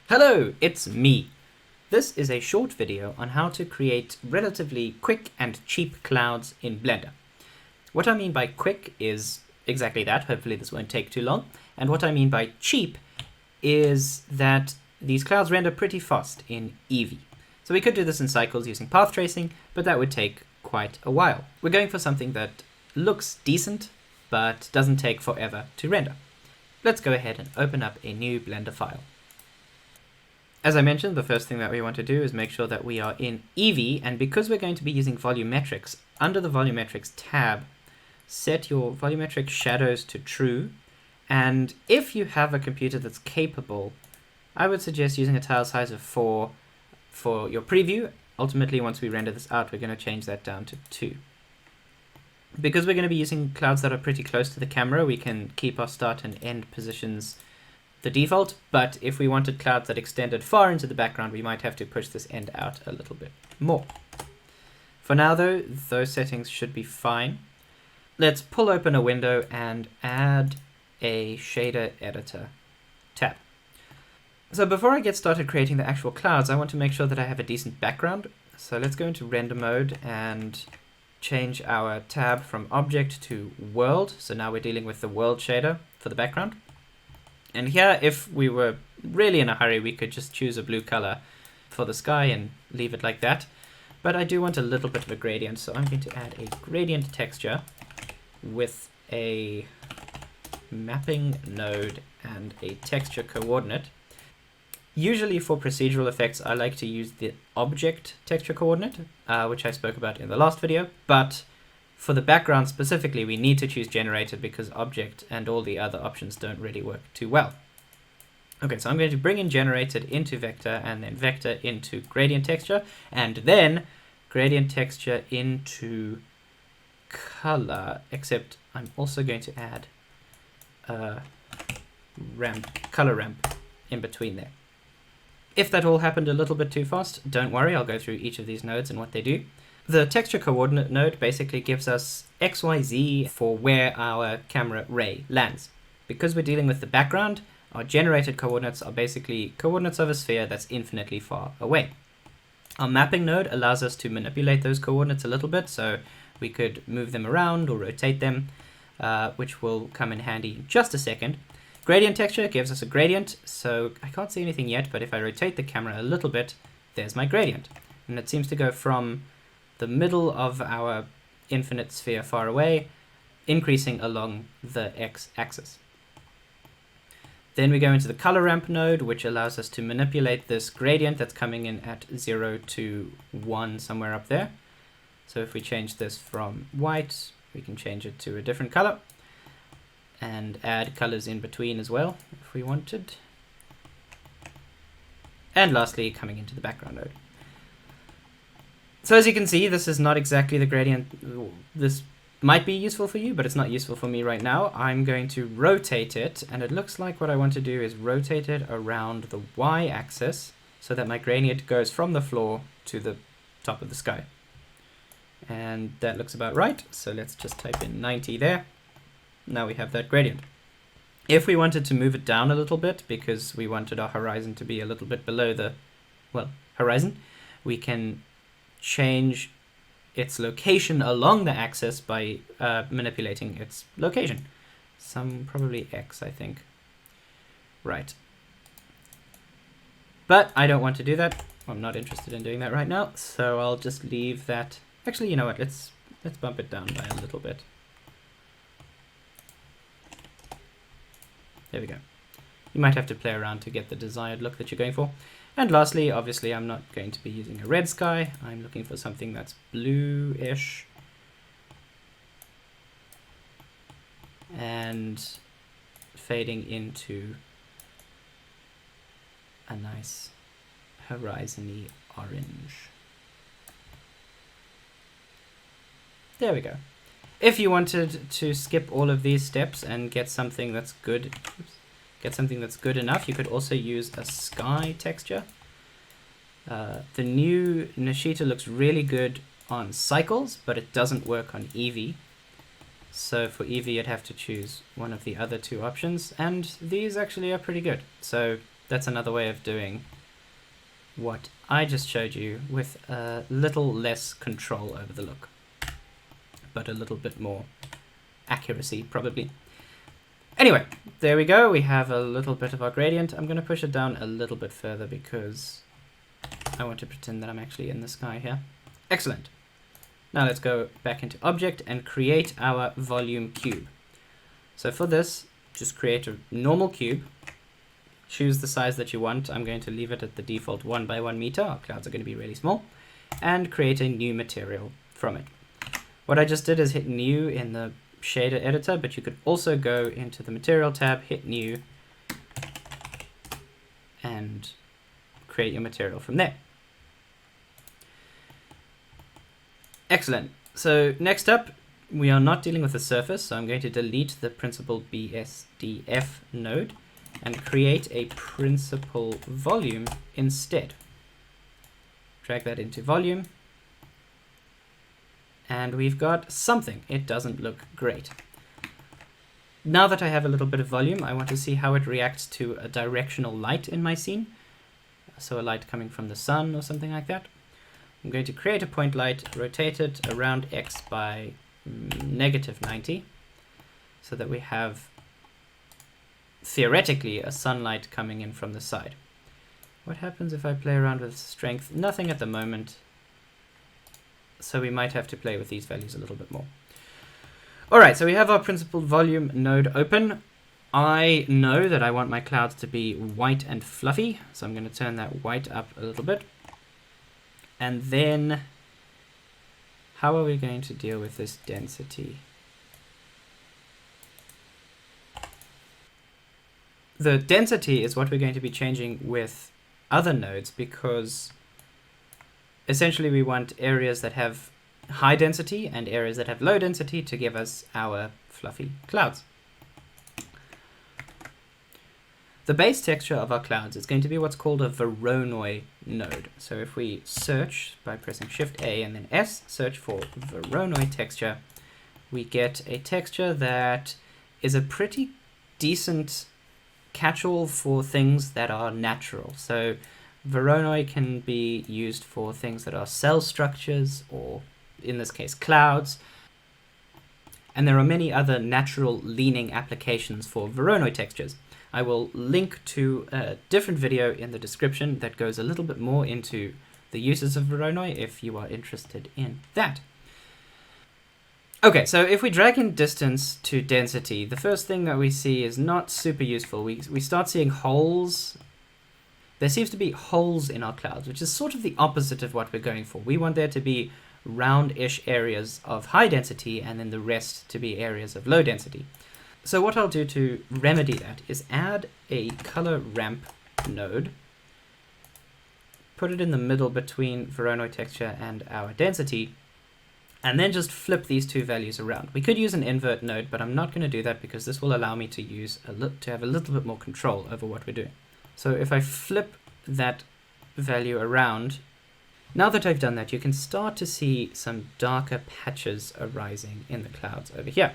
Hello, it's me. This is a short video on how to create relatively quick and cheap clouds in Blender. What I mean by quick is exactly that, hopefully this won't take too long, and what I mean by cheap is that these clouds render pretty fast in EEVEE. So we could do this in cycles using path tracing, but that would take quite a while. We're going for something that looks decent, but doesn't take forever to render. Let's go ahead and open up a new Blender file. As I mentioned, the first thing that we want to do is make sure that we are in EEVEE, and because we're going to be using volumetrics, under the volumetrics tab, set your volumetric shadows to true, and if you have a computer that's capable, I would suggest using a tile size of 4 for your preview. Ultimately, once we render this out, we're going to change that down to 2. Because we're going to be using clouds that are pretty close to the camera, we can keep our start and end positions the default, but if we wanted clouds that extended far into the background, we might have to push this end out a little bit more. For now though, those settings should be fine. Let's pull open a window and add a shader editor tab. So before I get started creating the actual clouds, I want to make sure that I have a decent background. So let's go into render mode and change our tab from object to world. So now we're dealing with the world shader for the background. And here, if we were really in a hurry, we could just choose a blue color for the sky and leave it like that. But I do want a little bit of a gradient, so I'm going to add a gradient texture with a mapping node and a texture coordinate. Usually for procedural effects, I like to use the object texture coordinate, which I spoke about in the last video, but for the background specifically, we need to choose generated because object and all the other options don't really work too well. Okay, so I'm going to bring in generated into vector and then vector into gradient texture and then gradient texture into color, except I'm also going to add a color ramp in between there. If that all happened a little bit too fast, don't worry, I'll go through each of these nodes and what they do. The texture coordinate node basically gives us XYZ for where our camera ray lands. Because we're dealing with the background, our generated coordinates are basically coordinates of a sphere that's infinitely far away. Our mapping node allows us to manipulate those coordinates a little bit, so we could move them around or rotate them, which will come in handy in just a second. Gradient texture gives us a gradient, so I can't see anything yet, but if I rotate the camera a little bit, there's my gradient. And it seems to go from the middle of our infinite sphere far away, increasing along the x-axis. Then we go into the color ramp node, which allows us to manipulate this gradient that's coming in at 0 to 1, somewhere up there. So if we change this from white, we can change it to a different color and add colors in between as well, if we wanted. And lastly, coming into the background node. So as you can see, this is not exactly the gradient. This might be useful for you, but it's not useful for me right now. I'm going to rotate it, and it looks like what I want to do is rotate it around the y-axis so that my gradient goes from the floor to the top of the sky. And that looks about right, so let's just type in 90 there. Now we have that gradient. If we wanted to move it down a little bit, because we wanted our horizon to be a little bit below the, well, horizon, we can change its location along the axis by manipulating its location. Probably X, I think. Right. But I don't want to do that. I'm not interested in doing that right now, so I'll just leave that. Actually, you know what? Let's bump it down by a little bit. There we go. You might have to play around to get the desired look that you're going for. And lastly, obviously, I'm not going to be using a red sky. I'm looking for something that's blue-ish. And fading into a nice horizon-y orange. There we go. If you wanted to skip all of these steps and get something that's good, enough, you could also use a sky texture. The new Nishita looks really good on cycles, but it doesn't work on EEVEE. So for EEVEE, you'd have to choose one of the other two options, and these actually are pretty good. So That's another way of doing what I just showed you with a little less control over the look, but a little bit more accuracy probably. Anyway, there we go. We have a little bit of our gradient. I'm going to push it down a little bit further because I want to pretend that I'm actually in the sky here. Excellent. Now let's go back into Object and create our volume cube. So for this, just create a normal cube. Choose the size that you want. I'm going to leave it at the default 1 by 1 meter. Our clouds are going to be really small. And create a new material from it. What I just did is hit new in the shader editor, but you could also go into the material tab, hit new, and create your material from there. Excellent. So next up, we are not dealing with a surface, so I'm going to delete the principal BSDF node and create a principal volume instead. Drag that into volume. And we've got something. It doesn't look great. Now that I have a little bit of volume, I want to see how it reacts to a directional light in my scene. So a light coming from the sun or something like that. I'm going to create a point light, rotate it around X by -90, so that we have theoretically a sunlight coming in from the side. What happens if I play around with strength? Nothing at the moment. So we might have to play with these values a little bit more. All right, so we have our principal volume node open. I know that I want my clouds to be white and fluffy, so I'm going to turn that white up a little bit. And then, how are we going to deal with this density? The density is what we're going to be changing with other nodes, because essentially we want areas that have high density and areas that have low density to give us our fluffy clouds. The base texture of our clouds is going to be what's called a Voronoi node. So if we search by pressing Shift A and then S, search for Voronoi texture, we get a texture that is a pretty decent catch-all for things that are natural. So Voronoi can be used for things that are cell structures, or in this case clouds, and there are many other natural leaning applications for Voronoi textures. I will link to a different video in the description that goes a little bit more into the uses of Voronoi if you are interested in that. Okay, so if we drag in distance to density, the first thing that we see is not super useful. We start seeing holes. There seems to be holes in our clouds, which is sort of the opposite of what we're going for. We want there to be round-ish areas of high density and then the rest to be areas of low density. So what I'll do to remedy that is add a color ramp node, put it in the middle between Voronoi texture and our density, and then just flip these two values around. We could use an invert node, but I'm not going to do that because this will allow me to have a little bit more control over what we're doing. So if I flip that value around, now that I've done that, you can start to see some darker patches arising in the clouds over here.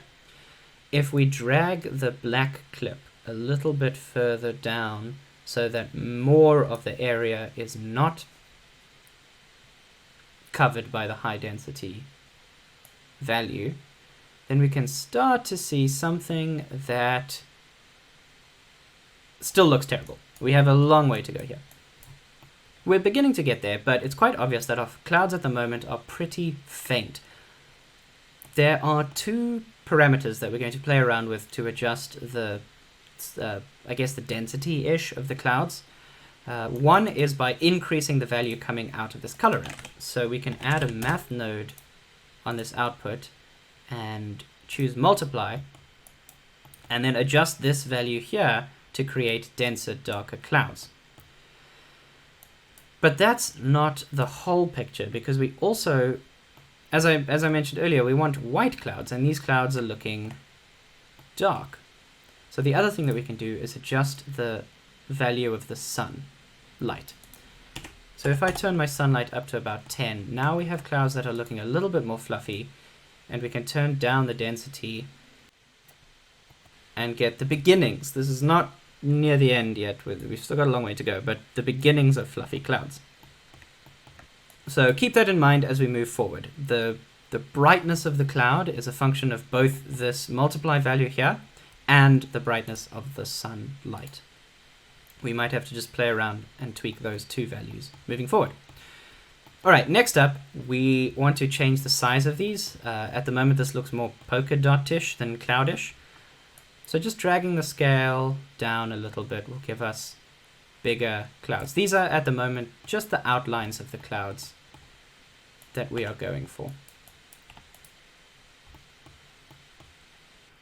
If we drag the black clip a little bit further down so that more of the area is not covered by the high density value, then we can start to see something that still looks terrible. We have a long way to go here. We're beginning to get there, but it's quite obvious that our clouds at the moment are pretty faint. There are two parameters that we're going to play around with to adjust the, I guess, the density-ish of the clouds. One is by increasing the value coming out of this color ramp. So we can add a math node on this output and choose multiply, and then adjust this value here to create denser, darker clouds. But that's not the whole picture, because we also, as I mentioned earlier, we want white clouds, and these clouds are looking dark. So the other thing that we can do is adjust the value of the sunlight. So if I turn my sunlight up to about 10, now we have clouds that are looking a little bit more fluffy, and we can turn down the density and get the beginnings. This is not near the end yet. We've still got a long way to go, but the beginnings of fluffy clouds. So keep that in mind as we move forward. The brightness of the cloud is a function of both this multiply value here and the brightness of the sunlight. We might have to just play around and tweak those two values moving forward. All right, next up, we want to change the size of these. At the moment, this looks more polka dot-ish than cloudish. So just dragging the scale down a little bit will give us bigger clouds. These are, at the moment, just the outlines of the clouds that we are going for.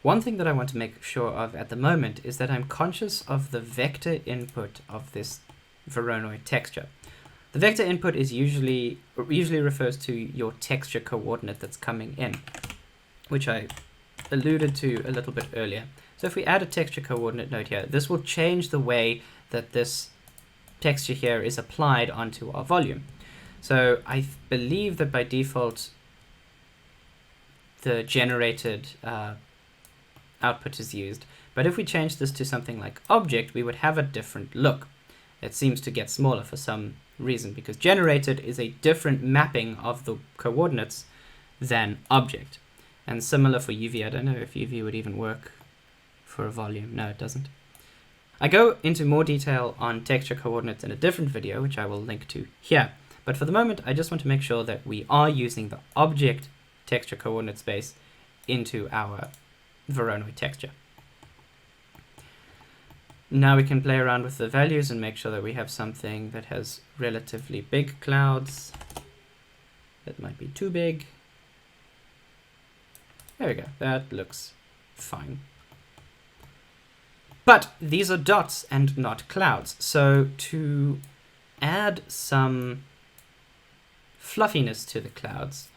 One thing that I want to make sure of at the moment is that I'm conscious of the vector input of this Voronoi texture. The vector input is usually refers to your texture coordinate that's coming in, which I alluded to a little bit earlier. So if we add a texture coordinate node here, this will change the way that this texture here is applied onto our volume. So I believe that by default, the generated output is used. But if we change this to something like object, we would have a different look. It seems to get smaller for some reason, because generated is a different mapping of the coordinates than object. And similar for EEVEE. I don't know if EEVEE would even work for a volume. No, it doesn't. I go into more detail on texture coordinates in a different video, which I will link to here. But for the moment, I just want to make sure that we are using the object texture coordinate space into our Voronoi texture. Now we can play around with the values and make sure that we have something that has relatively big clouds. That might be too big. There we go. That looks fine. But these are dots and not clouds. So to add some fluffiness to the clouds,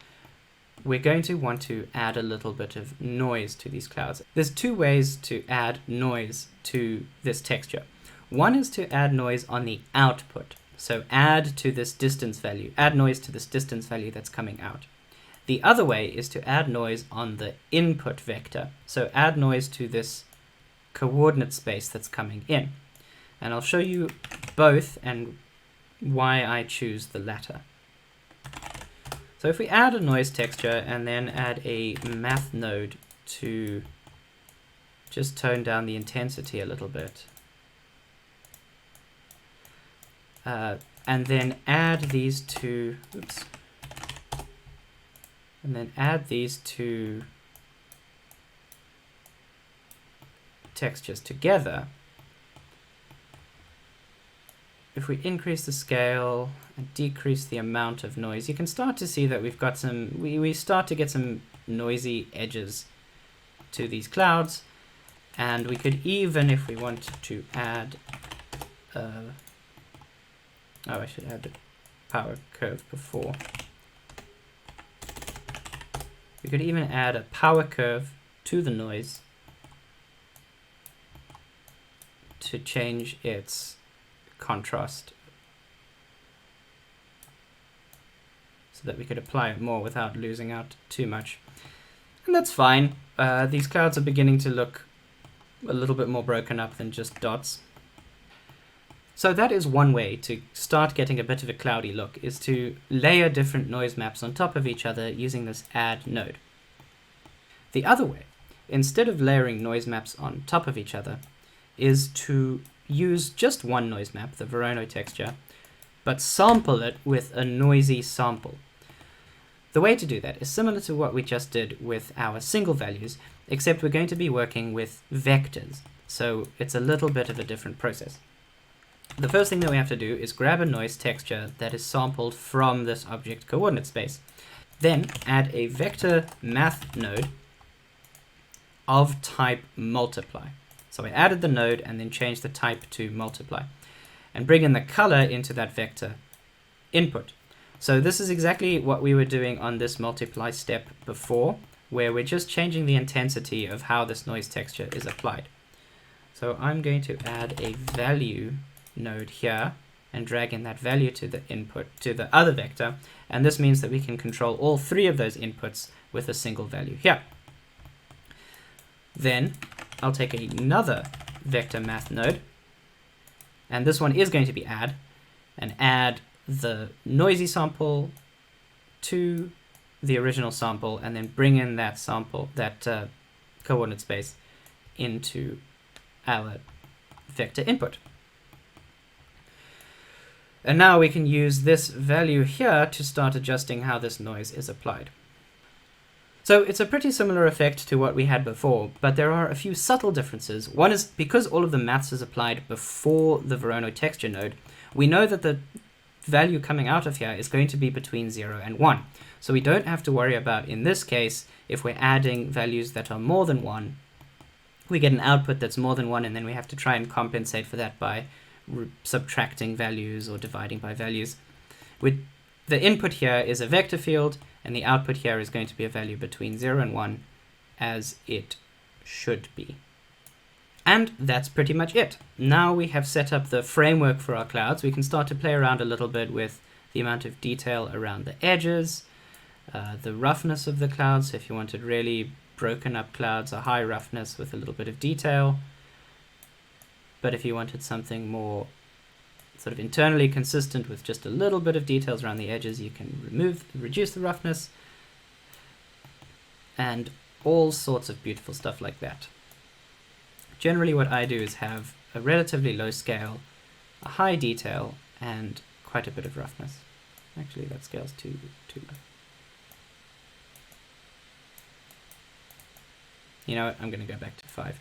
we're going to want to add a little bit of noise to these clouds. There's two ways to add noise to this texture. One is to add noise on the output. So add to this distance value, add noise to this distance value that's coming out. The other way is to add noise on the input vector. So add noise to this coordinate space that's coming in. And I'll show you both and why I choose the latter. So if we add a noise texture and then add a math node to just tone down the intensity a little bit, and then add these two, textures together. If we increase the scale and decrease the amount of noise, you can start to see that we've got some, we start to get some noisy edges to these clouds. And we could even, if we want to add, I should add the power curve before. We could even add a power curve to the noise to change its contrast, so that we could apply it more without losing out too much. And that's fine. These clouds are beginning to look a little bit more broken up than just dots. So that is one way to start getting a bit of a cloudy look, is to layer different noise maps on top of each other using this add node. The other way, instead of layering noise maps on top of each other, is to use just one noise map, the Voronoi texture, but sample it with a noisy sample. The way to do that is similar to what we just did with our single values, except we're going to be working with vectors. So it's a little bit of a different process. The first thing that we have to do is grab a noise texture that is sampled from this object coordinate space. Then add a vector math node of type multiply. So I added the node and then changed the type to multiply, and bring in the color into that vector input. So this is exactly what we were doing on this multiply step before, where we're just changing the intensity of how this noise texture is applied. So I'm going to add a value node here and drag in that value to the input, to the other vector, and this means that we can control all three of those inputs with a single value here. Then I'll take another vector math node And this one is going to be add, and add the noisy sample to the original sample, and then bring in that sample, that coordinate space, into our vector input. And now we can use this value here to start adjusting how this noise is applied. So it's a pretty similar effect to what we had before, but there are a few subtle differences. One is because all of the maths is applied before the Voronoi texture node, we know that the value coming out of here is going to be between 0 and 1. So we don't have to worry about, in this case, if we're adding values that are more than 1, we get an output that's more than 1, and then we have to try and compensate for that by subtracting values or dividing by values. With the input here is a vector field, and the output here is going to be a value between 0 and 1, as it should be. And that's pretty much it. Now we have set up the framework for our clouds. We can start to play around a little bit with the amount of detail around the edges, the roughness of the clouds. So if you wanted really broken up clouds, a high roughness with a little bit of detail. But if you wanted something more sort of internally consistent with just a little bit of details around the edges, you can reduce the roughness, and all sorts of beautiful stuff like that. Generally what I do is have a relatively low scale, a high detail, and quite a bit of roughness. Actually, that scale's too low. You know what, I'm going to go back to 5.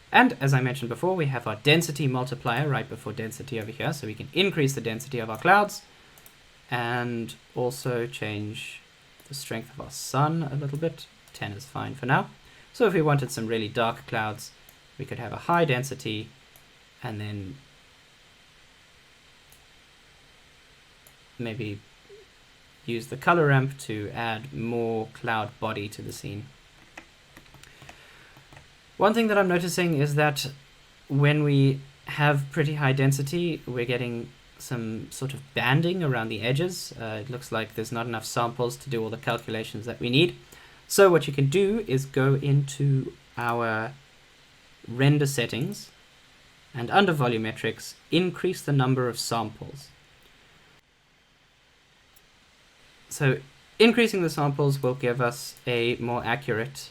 And as I mentioned before, we have our density multiplier right before density over here, so we can increase the density of our clouds and also change the strength of our sun a little bit. 10 is fine for now. So if we wanted some really dark clouds, we could have a high density and then maybe use the color ramp to add more cloud body to the scene. One thing that I'm noticing is that when we have pretty high density, we're getting some sort of banding around the edges. It looks like there's not enough samples to do all the calculations that we need. So what you can do is go into our render settings and under volumetrics, increase the number of samples. So increasing the samples will give us a more accurate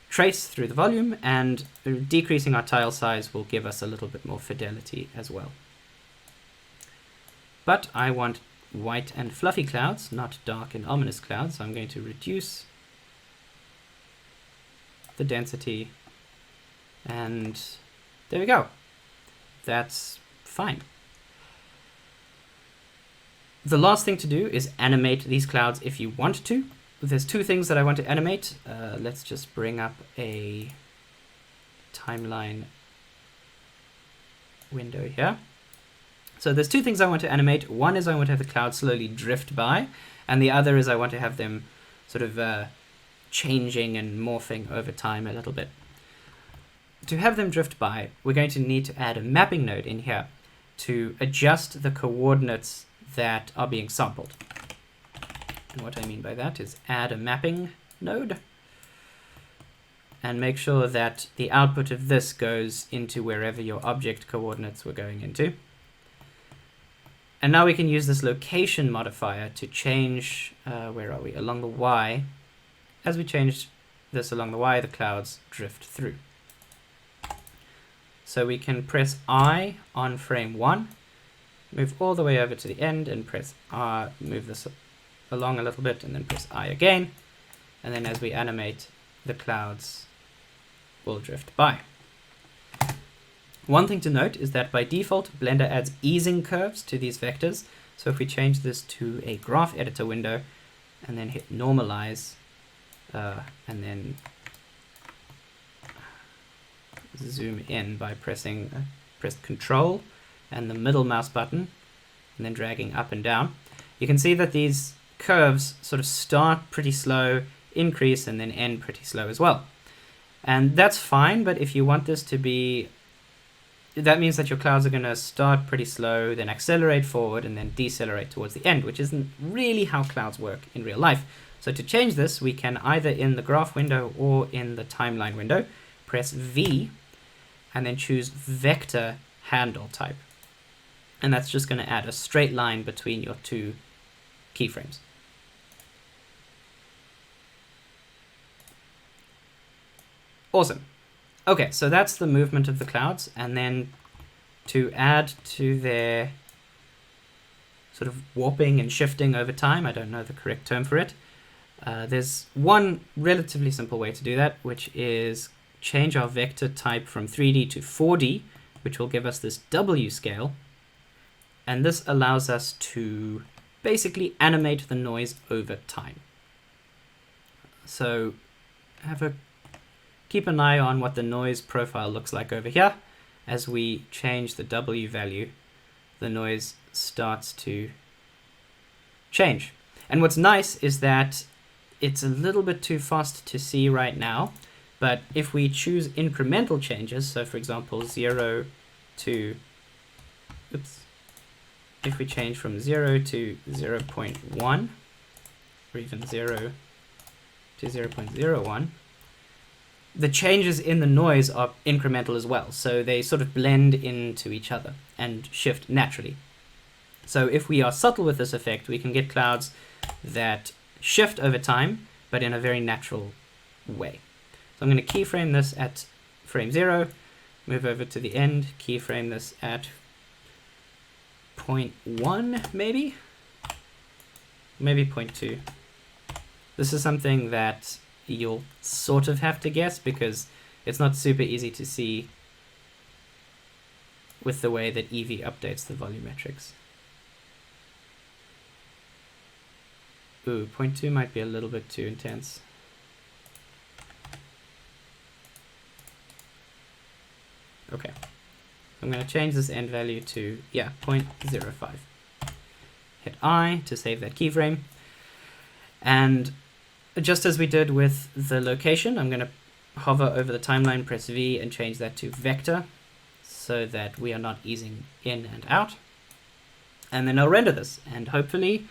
trace through the volume, and decreasing our tile size will give us a little bit more fidelity as well. But I want white and fluffy clouds, not dark and ominous clouds, so I'm going to reduce the density, and there we go. That's fine. The last thing to do is animate these clouds if you want to. There's two things that I want to animate. Let's just bring up a timeline window here. So there's two things I want to animate. One is I want to have the clouds slowly drift by, and the other is I want to have them sort of changing and morphing over time a little bit. To have them drift by, we're going to need to add a mapping node in here to adjust the coordinates that are being sampled. And what I mean by that is add a mapping node and make sure that the output of this goes into wherever your object coordinates were going into. And now we can use this location modifier to change, where are we, along the Y. As we change this along the Y, the clouds drift through. So we can press I on frame 1, move all the way over to the end and press R, move this along a little bit, and then press I again, and then as we animate, the clouds will drift by. One thing to note is that by default, Blender adds easing curves to these vectors. So if we change this to a graph editor window and then hit normalize, and then zoom in by pressing press Control and the middle mouse button and then dragging up and down, you can see that these curves sort of start pretty slow, increase, and then end pretty slow as well. And that's fine, but if you want this to be, that means that your clouds are going to start pretty slow, then accelerate forward, and then decelerate towards the end, which isn't really how clouds work in real life. So to change this, we can either in the graph window or in the timeline window, press V, and then choose vector handle type. And that's just going to add a straight line between your two keyframes. Awesome. Okay, so that's the movement of the clouds, and then to add to their sort of warping and shifting over time, I don't know the correct term for it, there's one relatively simple way to do that, which is change our vector type from 3D to 4D, which will give us this W scale, and this allows us to basically animate the noise over time. So keep an eye on what the noise profile looks like over here. As we change the W value, the noise starts to change. And what's nice is that it's a little bit too fast to see right now, but if we choose incremental changes, so for example 0 to, if we change from 0 to 0.1, or even 0 to 0.01, the changes in the noise are incremental as well, so they sort of blend into each other and shift naturally. So if we are subtle with this effect, we can get clouds that shift over time, but in a very natural way. So I'm going to keyframe this at frame 0, move over to the end, keyframe this at 0.1 maybe 0.2. This is something that you'll sort of have to guess because it's not super easy to see with the way that EEVEE updates the volumetrics. Ooh, 0.2 might be a little bit too intense. Okay, I'm going to change this end value to, 0.05. Hit I to save that keyframe. And just as we did with the location, I'm going to hover over the timeline, press V, and change that to vector so that we are not easing in and out. And then I'll render this, and hopefully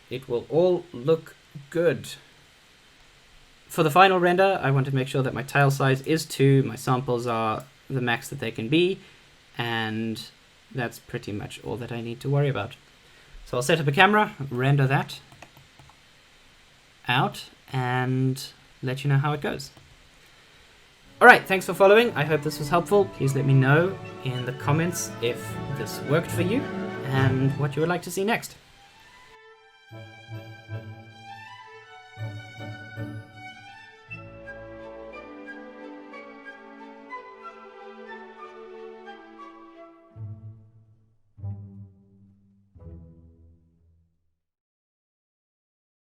it will all look good. For the final render, I want to make sure that my tile size is 2, my samples are the max that they can be, and that's pretty much all that I need to worry about. So I'll set up a camera, render that out, and let you know how it goes. Alright, thanks for following. I hope this was helpful. Please let me know in the comments if this worked for you and what you would like to see next.